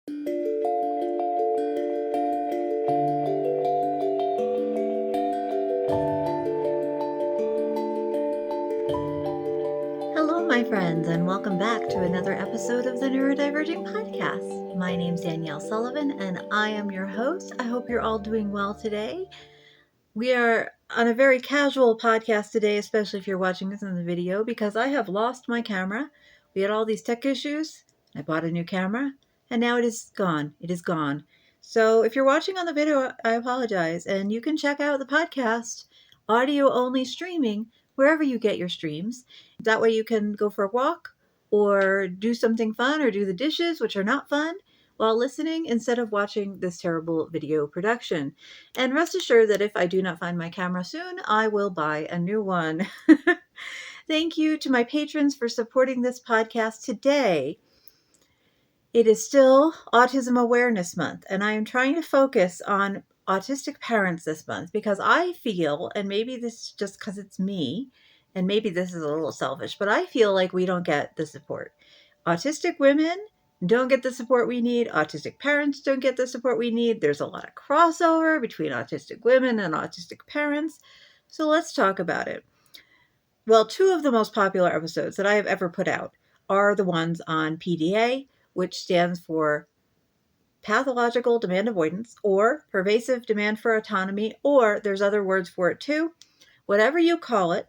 Hello, my friends, and welcome back to another episode of the Neurodiverging podcast. My name's Danielle Sullivan, and I am your host. I hope you're all doing well today. We are on a very casual podcast today, especially if you're watching this in the video, because I have lost my camera. We had all these tech issues. I bought a new camera, and now it is gone. It is gone. So if you're watching on the video, I apologize, and you can check out the podcast, audio only streaming, wherever you get your streams. That way you can go for a walk or do something fun or do the dishes, which are not fun, while listening instead of watching this terrible video production. And rest assured that if I do not find my camera soon, I will buy a new one. Thank you to my patrons for supporting this podcast today. It is still Autism Awareness Month, and I am trying to focus on autistic parents this month because I feel, and maybe this is just because it's me, and maybe this is a little selfish, but I feel like we don't get the support. Autistic women don't get the support we need. Autistic parents don't get the support we need. There's a lot of crossover between autistic women and autistic parents. So let's talk about it. Well, two of the most popular episodes that I have ever put out are the ones on PDA, which stands for pathological demand avoidance, or pervasive demand for autonomy, or there's other words for it too. Whatever you call it,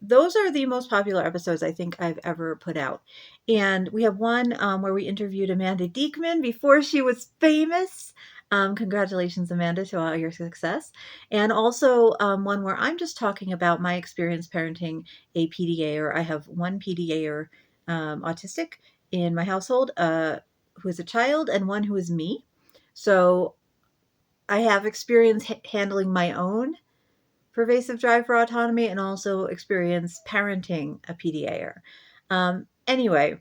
those are the most popular episodes I think I've ever put out. And we have one where we interviewed Amanda Diekman before she was famous. Congratulations, Amanda, to all your success. And also one where I'm just talking about my experience parenting a PDA, or I have one PDA or autistic in my household who is a child and one who is me. So I have experience handling my own pervasive drive for autonomy and also experience parenting a PDAer. Anyway,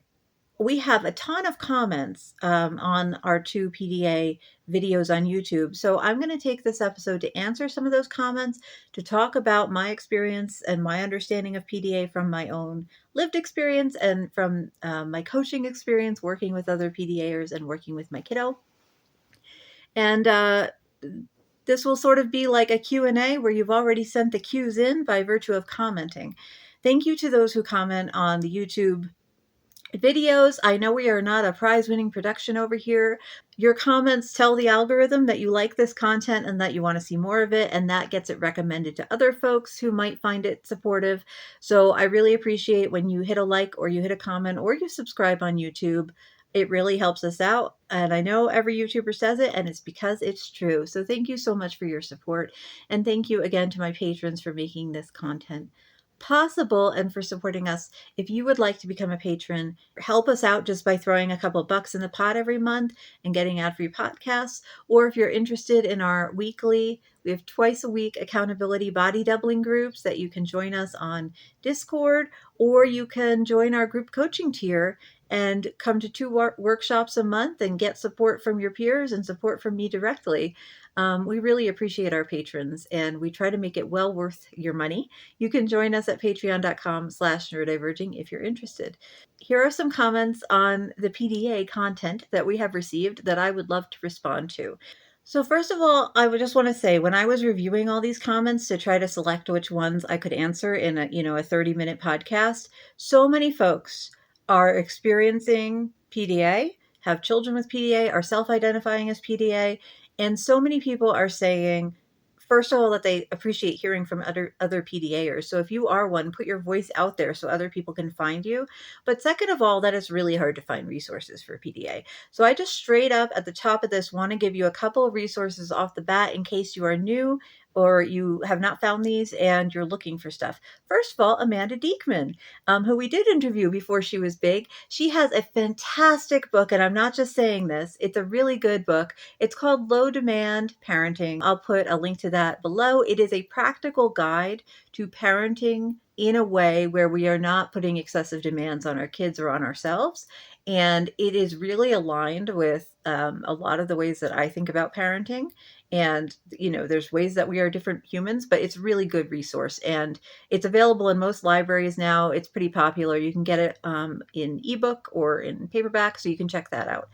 we have a ton of comments on our two PDA videos on YouTube. So I'm going to take this episode to answer some of those comments, to talk about my experience and my understanding of PDA from my own lived experience and from my coaching experience working with other PDAers and working with my kiddo. And this will sort of be like a Q&A where you've already sent the Q's in by virtue of commenting. Thank you to those who comment on the YouTube videos. I know we are not a prize-winning production over here. Your comments tell the algorithm that you like this content and that you want to see more of it, and that gets it recommended to other folks who might find it supportive. So I really appreciate when you hit a like or you hit a comment or you subscribe on YouTube. It really helps us out. And I know every YouTuber says it, and it's because it's true. So thank you so much for your support. And thank you again to my patrons for making this content possible and for supporting us. If you would like to become a patron, help us out just by throwing a couple bucks in the pot every month and getting ad-free podcasts. Or if you're interested in our weekly, we have twice a week accountability body doubling groups that you can join us on Discord, or you can join our group coaching tier and come to two workshops a month and get support from your peers and support from me directly. We really appreciate our patrons, and we try to make it well worth your money. You can join us at patreon.com/neurodiverging if you're interested. Here are some comments on the PDA content that we have received that I would love to respond to. So first of all, I would just want to say, when I was reviewing all these comments to try to select which ones I could answer in a 30-minute podcast, so many folks are experiencing PDA, have children with PDA, are self-identifying as PDA, and so many people are saying, first of all, that they appreciate hearing from other PDAers. So if you are one, put your voice out there so other people can find you. But second of all, that it's really hard to find resources for PDA. So I just straight up at the top of this want to give you a couple of resources off the bat in case you are new or you have not found these and you're looking for stuff. First of all, Amanda Diekman, who we did interview before she was big. She has a fantastic book, and I'm not just saying this. It's a really good book. It's called Low Demand Parenting. I'll put a link to that below. It is a practical guide to parenting in a way where we are not putting excessive demands on our kids or on ourselves. And it is really aligned with a lot of the ways that I think about parenting. And, there's ways that we are different humans, but it's a really good resource. And it's available in most libraries now. It's pretty popular. You can get it in ebook or in paperback, so you can check that out.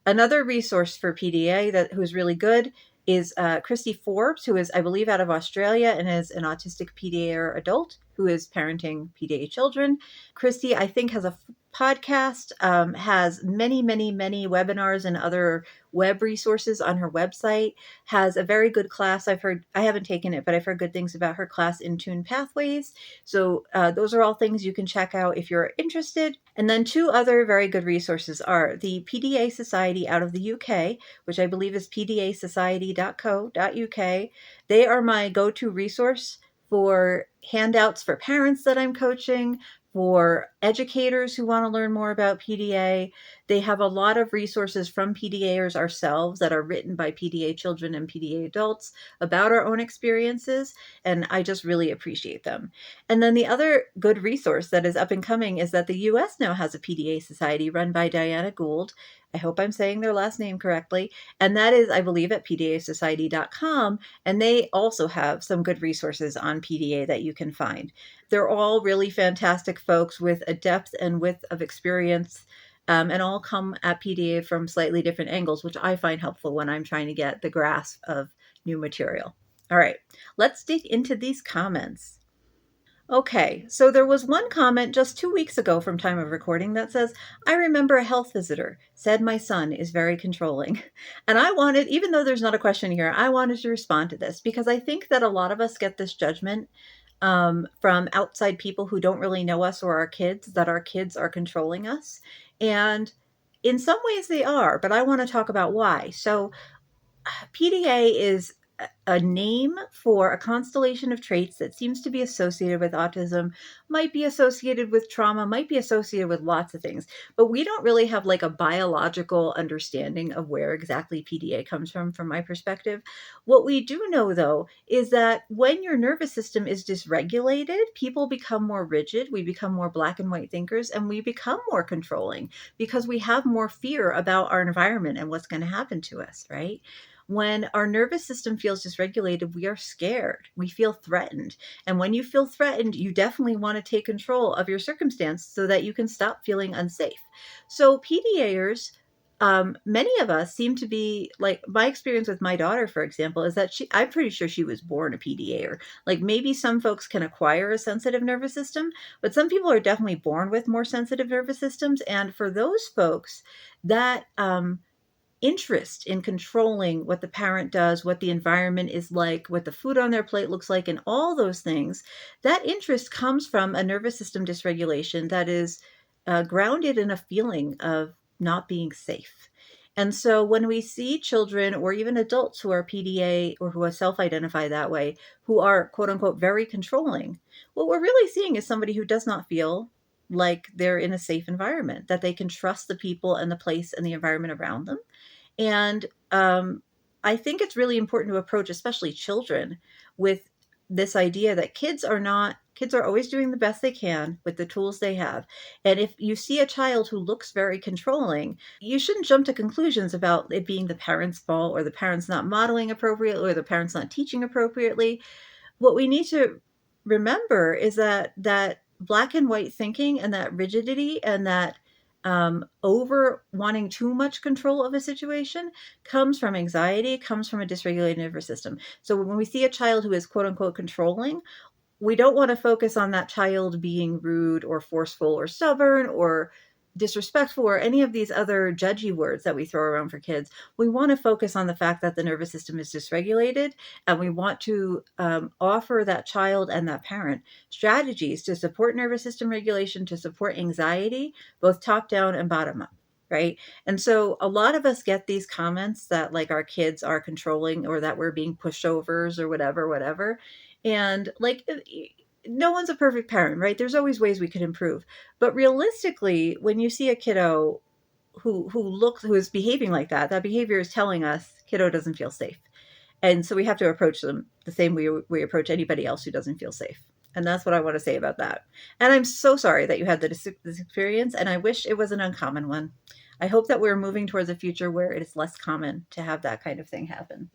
Another resource for PDA who's really good is Christy Forbes, who is, I believe, out of Australia and is an autistic PDA adult who is parenting PDA children. Christy, I think, has a podcast, has many, many, many webinars and other web resources on her website, has a very good class. I haven't taken it, but I've heard good things about her class, In Tune Pathways. So those are all things you can check out if you're interested. And then two other very good resources are the PDA Society out of the UK, which I believe is pdasociety.co.uk. They are my go-to resource for handouts for parents that I'm coaching, for educators who want to learn more about PDA. They have a lot of resources from PDAers ourselves that are written by PDA children and PDA adults about our own experiences, and I just really appreciate them. And then the other good resource that is up and coming is that the US now has a PDA society run by Diana Gould. I hope I'm saying their last name correctly. And that is, I believe, at pdasociety.com. And they also have some good resources on PDA that you can find. They're all really fantastic folks with a depth and width of experience, and all come at PDA from slightly different angles, which I find helpful when I'm trying to get the grasp of new material. All right, let's dig into these comments. Okay, so there was one comment just 2 weeks ago from time of recording that says, I remember a health visitor said my son is very controlling. And I wanted, even though there's not a question here, I wanted to respond to this because I think that a lot of us get this judgment from outside people who don't really know us or our kids, that our kids are controlling us. And in some ways they are, but I want to talk about why. So PDA is a name for a constellation of traits that seems to be associated with autism, might be associated with trauma, might be associated with lots of things, but we don't really have like a biological understanding of where exactly PDA comes from my perspective. What we do know though is that when your nervous system is dysregulated, people become more rigid, we become more black and white thinkers, and we become more controlling because we have more fear about our environment and what's going to happen to us, right? When our nervous system feels dysregulated, we are scared. We feel threatened. And when you feel threatened, you definitely want to take control of your circumstance so that you can stop feeling unsafe. So, PDAers, many of us seem to be like my experience with my daughter, for example, is that I'm pretty sure she was born a PDAer. Like maybe some folks can acquire a sensitive nervous system, but some people are definitely born with more sensitive nervous systems. And for those folks, that, interest in controlling what the parent does, what the environment is like, what the food on their plate looks like, and all those things, that interest comes from a nervous system dysregulation that is grounded in a feeling of not being safe. And so when we see children or even adults who are PDA or who are self-identify that way, who are quote unquote very controlling, what we're really seeing is somebody who does not feel like they're in a safe environment, that they can trust the people and the place and the environment around them. And I think it's really important to approach, especially children, with this idea that kids are always doing the best they can with the tools they have. And if you see a child who looks very controlling, you shouldn't jump to conclusions about it being the parent's fault or the parent's not modeling appropriately or the parent's not teaching appropriately. What we need to remember is that black and white thinking and that rigidity and that over wanting too much control of a situation comes from anxiety, comes from a dysregulated nervous system. So when we see a child who is quote unquote controlling, we don't want to focus on that child being rude or forceful or stubborn or disrespectful or any of these other judgy words that we throw around for kids. We want to focus on the fact that the nervous system is dysregulated, and we want to offer that child and that parent strategies to support nervous system regulation, to support anxiety, both top down and bottom up. Right. And so a lot of us get these comments that like our kids are controlling or that we're being pushovers or whatever. And like, no one's a perfect parent, right? There's always ways we could improve. But realistically, when you see a kiddo who is behaving like that, that behavior is telling us kiddo doesn't feel safe. And so we have to approach them the same way we approach anybody else who doesn't feel safe. And that's what I want to say about that. And I'm so sorry that you had this experience, and I wish it was an uncommon one. I hope that we're moving towards a future where it is less common to have that kind of thing happen.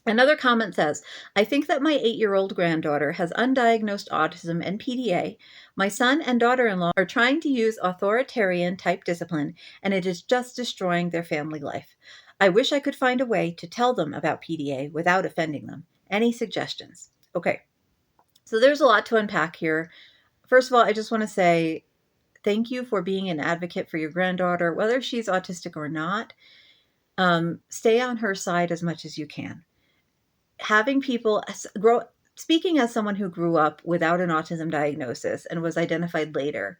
Another comment says, I think that my 8-year-old granddaughter has undiagnosed autism and PDA. My son and daughter-in-law are trying to use authoritarian type discipline, and it is just destroying their family life. I wish I could find a way to tell them about PDA without offending them. Any suggestions? Okay, so there's a lot to unpack here. First of all, I just want to say thank you for being an advocate for your granddaughter, whether she's autistic or not. Stay on her side as much as you can. Having people speaking as someone who grew up without an autism diagnosis and was identified later,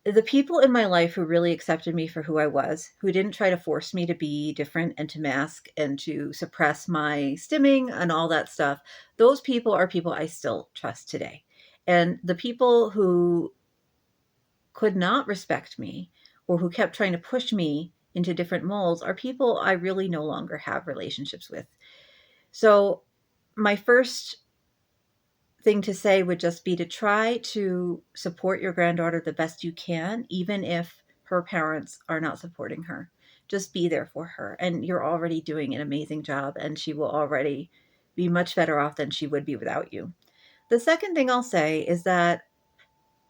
the people in my life who really accepted me for who I was, who didn't try to force me to be different and to mask and to suppress my stimming and all that stuff, those people are people I still trust today. And the people who could not respect me or who kept trying to push me into different molds are people I really no longer have relationships with. So my first thing to say would just be to try to support your granddaughter the best you can, even if her parents are not supporting her. Just be there for her. And you're already doing an amazing job, and she will already be much better off than she would be without you. The second thing I'll say is that,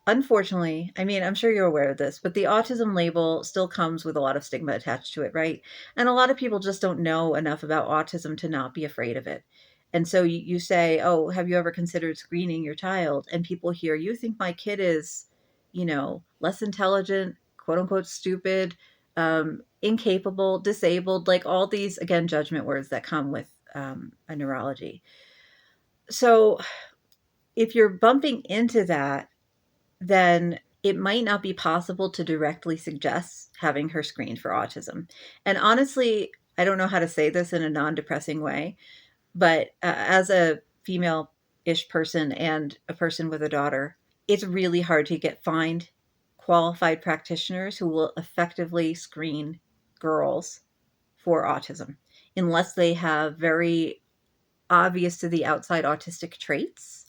unfortunately, I mean, I'm sure you're aware of this, but the autism label still comes with a lot of stigma attached to it, right? And a lot of people just don't know enough about autism to not be afraid of it. And so you say, oh, have you ever considered screening your child? And people hear, you think my kid is, less intelligent, quote unquote, stupid, incapable, disabled, like all these, again, judgment words that come with a neurology. So if you're bumping into that, then it might not be possible to directly suggest having her screened for autism. And honestly, I don't know how to say this in a non-depressing way, but as a female-ish person and a person with a daughter, it's really hard to find qualified practitioners who will effectively screen girls for autism, unless they have very obvious to the outside autistic traits.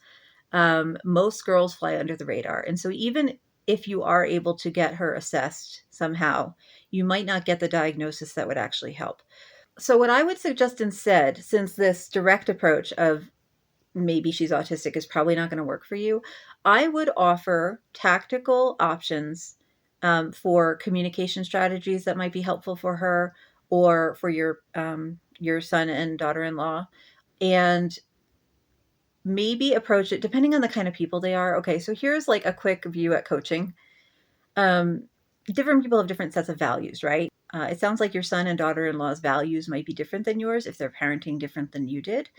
Most girls fly under the radar. And so even if you are able to get her assessed somehow, you might not get the diagnosis that would actually help. So what I would suggest instead, since this direct approach of maybe she's autistic is probably not going to work for you, I would offer tactical options for communication strategies that might be helpful for her or for your son and daughter-in-law, and maybe approach it depending on the kind of people they are. Okay, so here's like a quick view at coaching. Different people have different sets of values, right? It sounds like your son and daughter-in-law's values might be different than yours if they're parenting different than you did.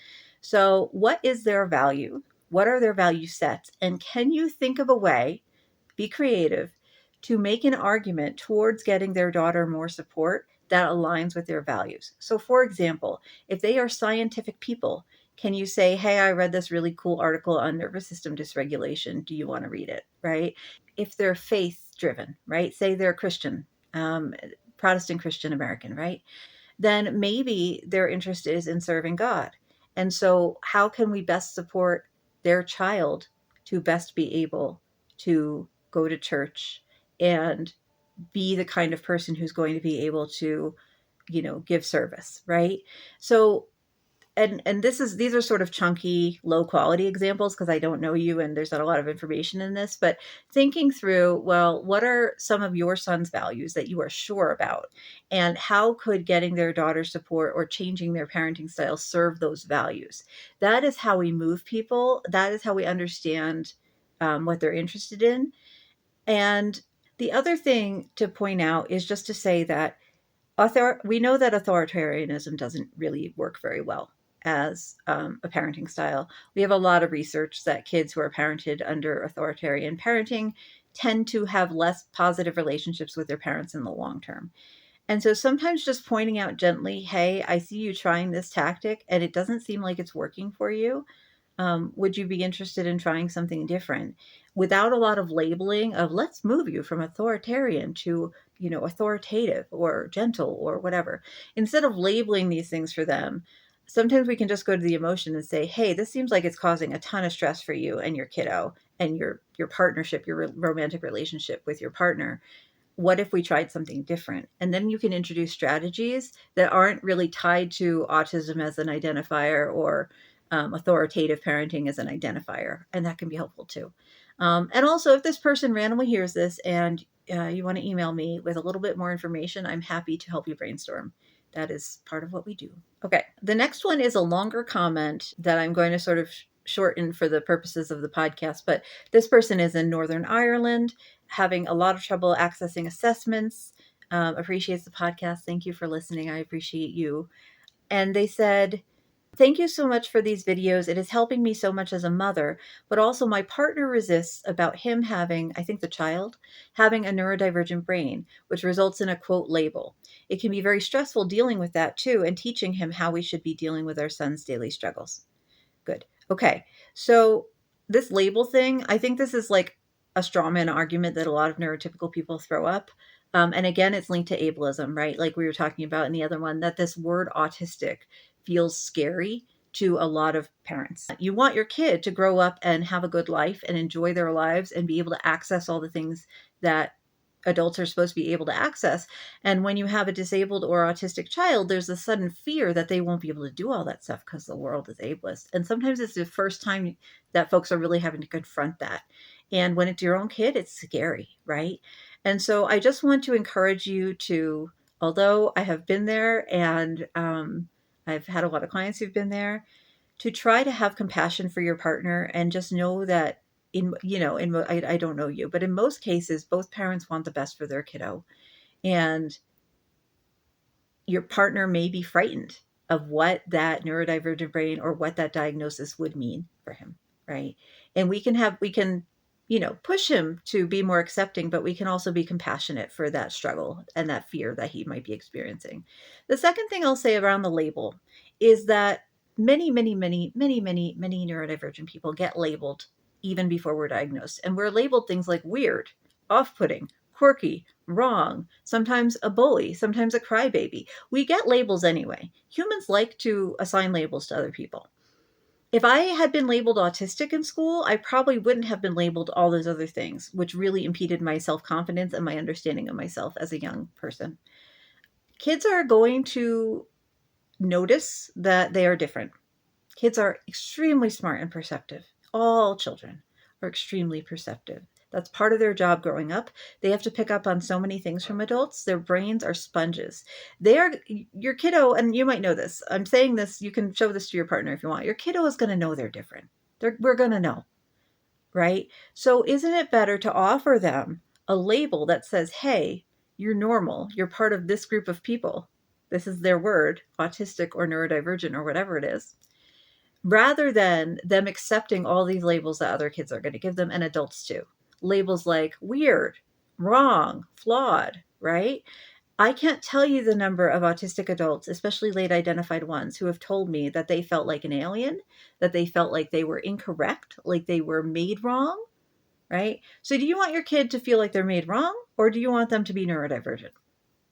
So what is their value? What are their value sets? And can you think of a way, be creative, to make an argument towards getting their daughter more support that aligns with their values? So for example, if they are scientific people, can you say, hey, I read this really cool article on nervous system dysregulation. Do you want to read it? Right? If they're faith driven, right? Say they're Christian, Protestant Christian American, right? Then maybe their interest is in serving God. And so how can we best support their child to best be able to go to church and be the kind of person who's going to be able to, give service, right? So and these are sort of chunky, low quality examples because I don't know you and there's not a lot of information in this, but thinking through, well, what are some of your son's values that you are sure about? And how could getting their daughter support or changing their parenting style serve those values? That is how we move people. That is how we understand what they're interested in. And the other thing to point out is just to say that we know that authoritarianism doesn't really work very well as a parenting style. We have a lot of research that kids who are parented under authoritarian parenting tend to have less positive relationships with their parents in the long term. And so sometimes just pointing out gently, hey, I see you trying this tactic and it doesn't seem like it's working for you. Would you be interested in trying something different without a lot of labeling of let's move you from authoritarian to, authoritative or gentle or whatever? Instead of labeling these things for them, sometimes we can just go to the emotion and say, hey, this seems like it's causing a ton of stress for you and your kiddo and your partnership, your romantic relationship with your partner. what if we tried something different? And then you can introduce strategies that aren't really tied to autism as an identifier or authoritative parenting as an identifier. And that can be helpful too. And also, if this person randomly hears this and you want to email me with a little bit more information, I'm happy to help you brainstorm. That is part of what we do. Okay, the next one is a longer comment that I'm going to sort of shorten for the purposes of the podcast, but this person is in Northern Ireland, having a lot of trouble accessing assessments, appreciates the podcast. Thank you for listening. I appreciate you. And they said, thank you so much for these videos. It is helping me so much as a mother, but also my partner resists about him having, I think the child, having a neurodivergent brain, which results in a quote label. It can be very stressful dealing with that too, and teaching him how we should be dealing with our son's daily struggles. Good. Okay. So this label thing, I think this is like a straw man argument that a lot of neurotypical people throw up. And again, it's linked to ableism, right? Like we were talking about in the other one, that this word autistic feels scary to a lot of parents. You want your kid to grow up and have a good life and enjoy their lives and be able to access all the things that adults are supposed to be able to access. And when you have a disabled or autistic child, there's a sudden fear that they won't be able to do all that stuff because the world is ableist. And sometimes it's the first time that folks are really having to confront that. And when it's your own kid, it's scary, right? And so I just want to encourage you to, although I have been there and I've had a lot of clients who've been there, to try to have compassion for your partner and just know that I don't know you, but in most cases, both parents want the best for their kiddo. And your partner may be frightened of what that neurodivergent brain or what that diagnosis would mean for him, right? And we can push him to be more accepting, but we can also be compassionate for that struggle and that fear that he might be experiencing. The second thing I'll say around the label is that many neurodivergent people get labeled even before we're diagnosed. And we're labeled things like weird, off-putting, quirky, wrong, sometimes a bully, sometimes a crybaby. We get labels anyway. Humans like to assign labels to other people. If I had been labeled autistic in school, I probably wouldn't have been labeled all those other things, which really impeded my self-confidence and my understanding of myself as a young person. Kids are going to notice that they are different. Kids are extremely smart and perceptive. All children are extremely perceptive. That's part of their job growing up. They have to pick up on so many things from adults. Their brains are sponges. Your kiddo, and you might know this. I'm saying this, you can show this to your partner if you want. Your kiddo is going to know they're different. We're going to know, right? So isn't it better to offer them a label that says, hey, you're normal. You're part of this group of people. This is their word, autistic or neurodivergent or whatever it is, rather than them accepting all these labels that other kids are going to give them and adults too. Labels like weird, wrong, flawed, right? I can't tell you the number of autistic adults, especially late identified ones, who have told me that they felt like an alien, that they felt like they were incorrect, like they were made wrong, right? So do you want your kid to feel like they're made wrong, or do you want them to be neurodivergent?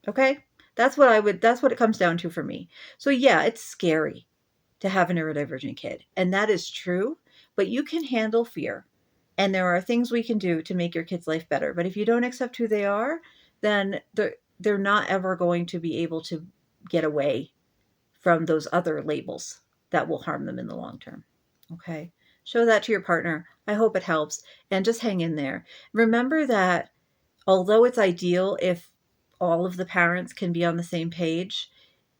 Okay? That's what it comes down to for me. So yeah, it's scary to have a neurodivergent kid. And that is true, but you can handle fear. And there are things we can do to make your kid's life better. But if you don't accept who they are, then they're not ever going to be able to get away from those other labels that will harm them in the long term. Okay. Show that to your partner. I hope it helps. And just hang in there. Remember that although it's ideal if all of the parents can be on the same page,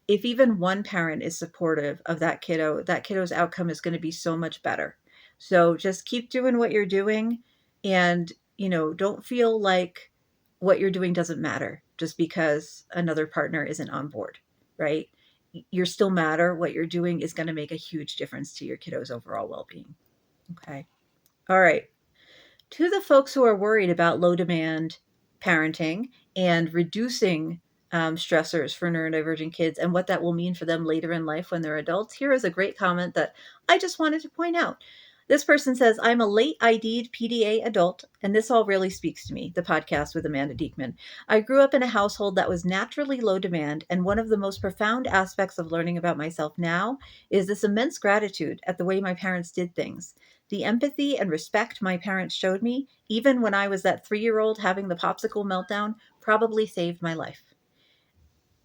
if even one parent is supportive of that kiddo's outcome is going to be so much better. So just keep doing what you're doing, and, don't feel like what you're doing doesn't matter just because another partner isn't on board, right? You still matter. What you're doing is going to make a huge difference to your kiddo's overall well-being. Okay. All right. To the folks who are worried about low demand parenting and reducing stressors for neurodivergent kids and what that will mean for them later in life when they're adults, here is a great comment that I just wanted to point out. This person says, I'm a late ID'd PDA adult, and this all really speaks to me, the podcast with Amanda Diekman. I grew up in a household that was naturally low demand, and one of the most profound aspects of learning about myself now is this immense gratitude at the way my parents did things. The empathy and respect my parents showed me, even when I was that 3-year-old having the popsicle meltdown, probably saved my life.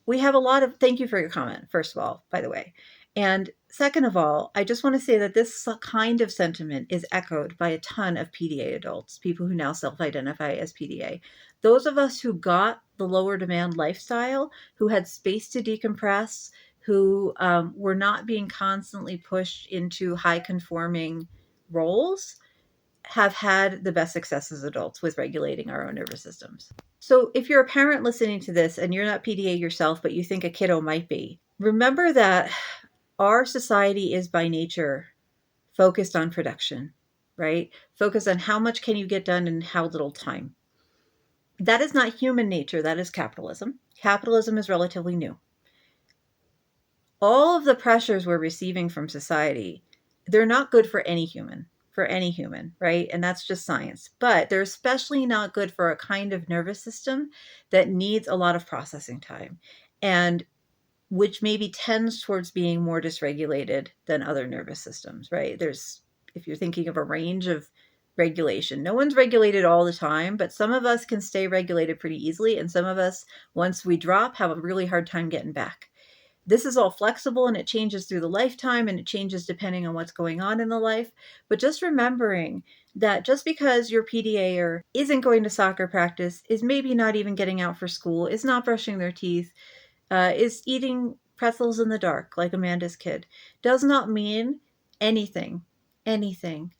We have thank you for your comment, first of all, by the way. And second of all, I just want to say that this kind of sentiment is echoed by a ton of PDA adults, people who now self-identify as PDA. Those of us who got the lower demand lifestyle, who had space to decompress, who were not being constantly pushed into high conforming roles, have had the best success as adults with regulating our own nervous systems. So if you're a parent listening to this and you're not PDA yourself, but you think a kiddo might be, remember that our society is by nature focused on production, right? Focused on how much can you get done in how little time. That is not human nature. That is capitalism. Capitalism is relatively new. All of the pressures we're receiving from society, they're not good for any human, right? And that's just science. But they're especially not good for a kind of nervous system that needs a lot of processing time and which maybe tends towards being more dysregulated than other nervous systems, right? If you're thinking of a range of regulation, no one's regulated all the time, but some of us can stay regulated pretty easily. And some of us, once we drop, have a really hard time getting back. This is all flexible and it changes through the lifetime and it changes depending on what's going on in the life. But just remembering that just because your PDA isn't going to soccer practice, is maybe not even getting out for school, is not brushing their teeth, is eating pretzels in the dark like Amanda's kid, does not mean anything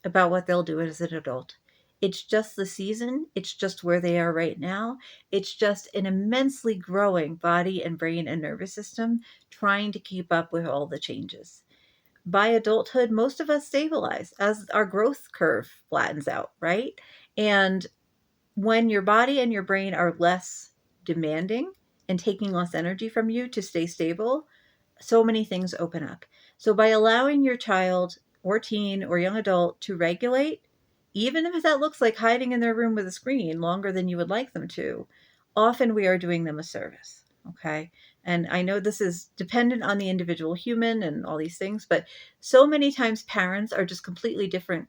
about what they'll do as an adult. It's just the season. It's just where they are right now. It's just an immensely growing body and brain and nervous system trying to keep up with all the changes. By adulthood, most of us stabilize as our growth curve flattens out, right? And when your body and your brain are less demanding and taking less energy from you to stay stable, so many things open up. So by allowing your child or teen or young adult to regulate, even if that looks like hiding in their room with a screen longer than you would like them to, often we are doing them a service. Okay. And I know this is dependent on the individual human and all these things, but so many times parents are just completely different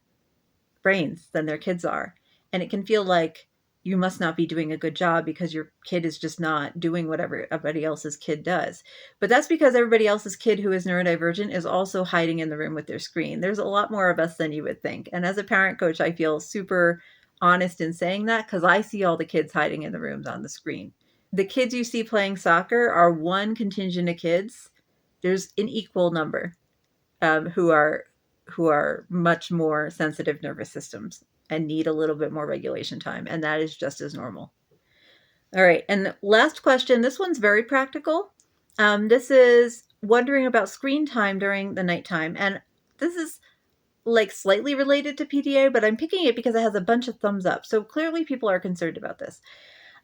brains than their kids are. And it can feel like you must not be doing a good job because your kid is just not doing whatever everybody else's kid does. But that's because everybody else's kid who is neurodivergent is also hiding in the room with their screen. There's a lot more of us than you would think. And as a parent coach, I feel super honest in saying that because I see all the kids hiding in the rooms on the screen. The kids you see playing soccer are one contingent of kids. There's an equal number who are much more sensitive nervous systems and need a little bit more regulation time. And that is just as normal. All right. And last question. This one's very practical. This is wondering about screen time during the nighttime. And this is like slightly related to PDA, but I'm picking it because it has a bunch of thumbs up. So clearly people are concerned about this.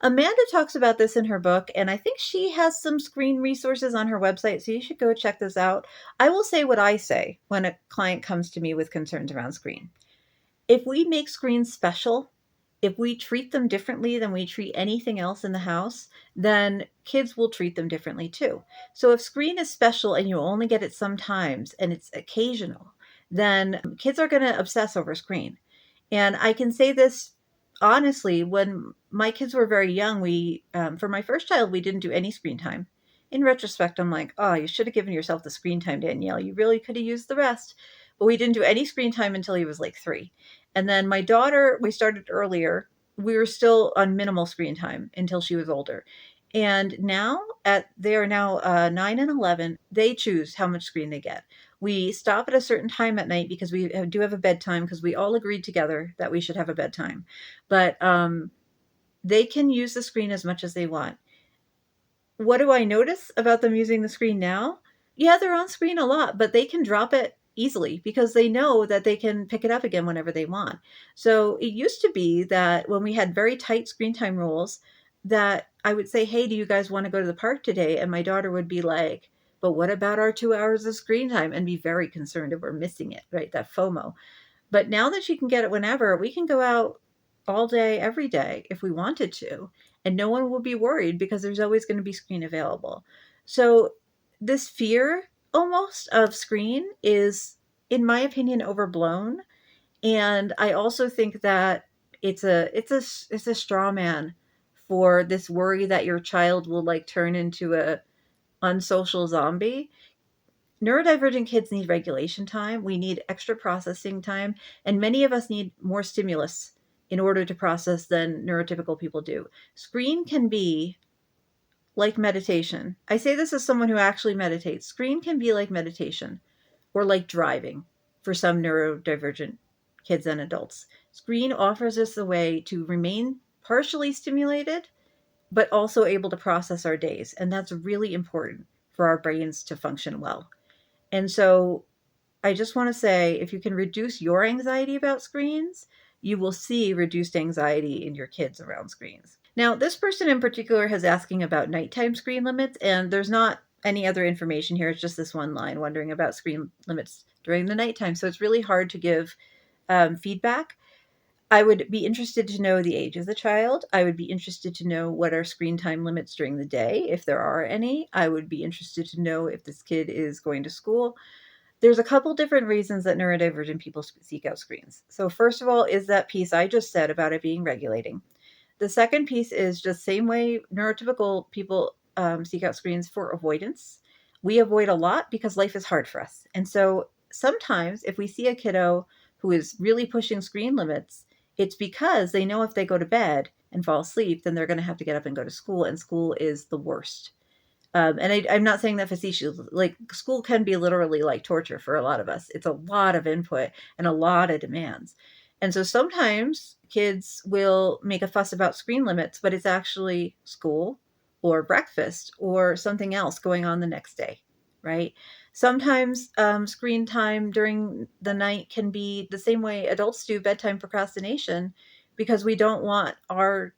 Amanda talks about this in her book, and I think she has some screen resources on her website, so you should go check this out. I will say what I say when a client comes to me with concerns around screen. If we make screens special, if we treat them differently than we treat anything else in the house, then kids will treat them differently too. So if screen is special and you only get it sometimes and it's occasional, then kids are going to obsess over screen. And I can say this honestly, when my kids were very young, for my first child, we didn't do any screen time. In retrospect, I'm like, oh, you should have given yourself the screen time, Danielle. You really could have used the rest. But we didn't do any screen time until he was like 3. And then my daughter, we started earlier. We were still on minimal screen time until she was older. And now they are now 9 and 11. They choose how much screen they get. We stop at a certain time at night because we do have a bedtime because we all agreed together that we should have a bedtime. But they can use the screen as much as they want. What do I notice about them using the screen now? Yeah, they're on screen a lot, but they can drop it easily because they know that they can pick it up again whenever they want. So it used to be that when we had very tight screen time rules, that I would say, hey, do you guys want to go to the park today? And my daughter would be like, but what about our 2 hours of screen time? And be very concerned if we're missing it, right? That FOMO. But now that she can get it whenever, we can go out all day, every day if we wanted to. And no one will be worried because there's always going to be screen available. So this fear almost of screen is, in my opinion, overblown. And I also think that it's a straw man for this worry that your child will like turn into a unsocial zombie. Neurodivergent kids need regulation time. We need extra processing time. And many of us need more stimulus in order to process than neurotypical people do. Screen can be like meditation. I say this as someone who actually meditates. Screen can be like meditation or like driving for some neurodivergent kids and adults. Screen offers us a way to remain partially stimulated, but also able to process our days. And that's really important for our brains to function well. And so I just want to say, if you can reduce your anxiety about screens, you will see reduced anxiety in your kids around screens. Now, this person in particular is asking about nighttime screen limits, and there's not any other information here. It's just this one line wondering about screen limits during the nighttime. So it's really hard to give feedback. I would be interested to know the age of the child. I would be interested to know what are screen time limits during the day, if there are any. I would be interested to know if this kid is going to school. There's a couple different reasons that neurodivergent people seek out screens. So first of all is that piece I just said about it being regulating. The second piece is just same way neurotypical people seek out screens for avoidance. We avoid a lot because life is hard for us. And so sometimes if we see a kiddo who is really pushing screen limits, it's because they know if they go to bed and fall asleep, then they're going to have to get up and go to school, and school is the worst. And I'm not saying that facetiously. Like, school can be literally like torture for a lot of us. It's a lot of input and a lot of demands. And so sometimes kids will make a fuss about screen limits, but it's actually school or breakfast or something else going on the next day, right? Sometimes screen time during the night can be the same way adults do bedtime procrastination, because we don't want our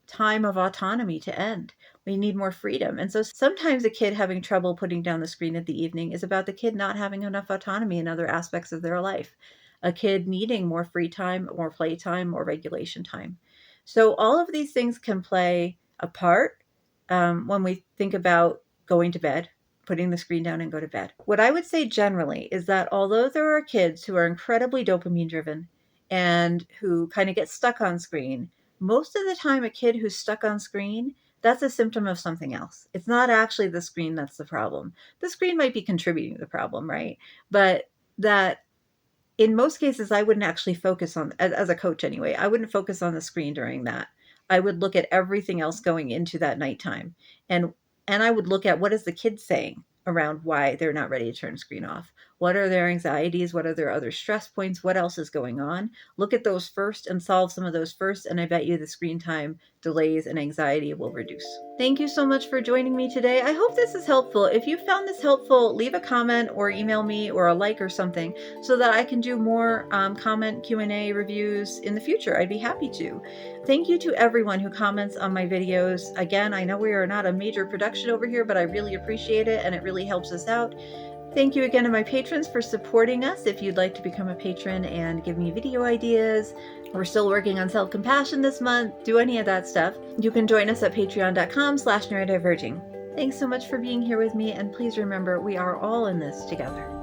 time of autonomy to end. We need more freedom. And so sometimes a kid having trouble putting down the screen at the evening is about the kid not having enough autonomy in other aspects of their life. A kid needing more free time, more playtime, more regulation time. So all of these things can play a part when we think about going to bed, putting the screen down and go to bed. What I would say generally is that although there are kids who are incredibly dopamine driven and who kind of get stuck on screen, most of the time a kid who's stuck on screen, that's a symptom of something else. It's not actually the screen that's the problem. The screen might be contributing to the problem, right? But that in most cases, I wouldn't actually focus on, as a coach anyway, I wouldn't focus on the screen during that. I would look at everything else going into that nighttime. And I would look at, what is the kid saying around why they're not ready to turn screen off? What are their anxieties? What are their other stress points? What else is going on? Look at those first and solve some of those first, and I bet you the screen time delays and anxiety will reduce. Thank you so much for joining me today. I hope this is helpful. If you found this helpful, leave a comment or email me or a like or something so that I can do more comment Q&A reviews in the future. I'd be happy to. Thank you to everyone who comments on my videos. Again, I know we are not a major production over here, but I really appreciate it, and it really helps us out. Thank you again to my patrons for supporting us. If you'd like to become a patron and give me video ideas, we're still working on self-compassion this month, do any of that stuff, you can join us at patreon.com/neurodiverging. Thanks so much for being here with me, and please remember, we are all in this together.